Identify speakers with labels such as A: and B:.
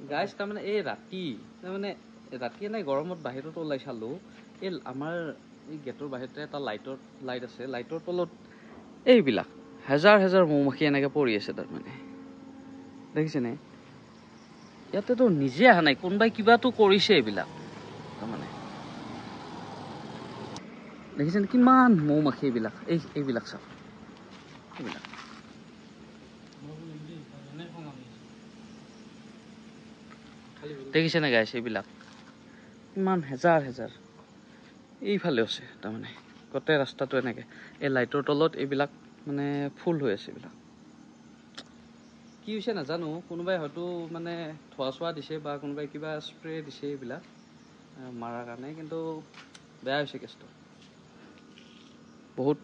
A: গাইছ তাৰমানে এই ৰাতি তাৰমানে ৰাতি নাই গৰমত বাহিৰত ওলাই চালো এই আমাৰ এই গেটৰ বাহিৰতে এটা লাইট আছে লাইটৰ তলত এইবিলাক হাজাৰ হাজাৰ মৌমাখি এনেকে পৰি আছে তাৰমানে দেখিছেনে ইয়াতেতো নিজে অহা নাই কোনোবাই কিবাটো কৰিছে এইবিলাক তাৰমানে দেখিছেনে কিমান মৌমাখি এইবিলাক এইবিলাক চাওক এইবিলাক দেখিছেনে গাইছ এইবিলাক ইমান হেজাৰ হেজাৰ এইফালে আছে তাৰমানে গোটেই ৰাস্তাটো এনেকে এই লাইটৰ তলত এইবিলাক মানে ফুল হৈ আছে এইবিলাক কি হৈছে নাজানো কোনোবাই হয়তো মানে ধোৱা চোৱা দিছে বা কোনোবাই কিবা স্প্ৰে দিছে এইবিলাক মাৰাৰ কাৰণে কিন্তু বেয়া হৈছে কেছটো বহুত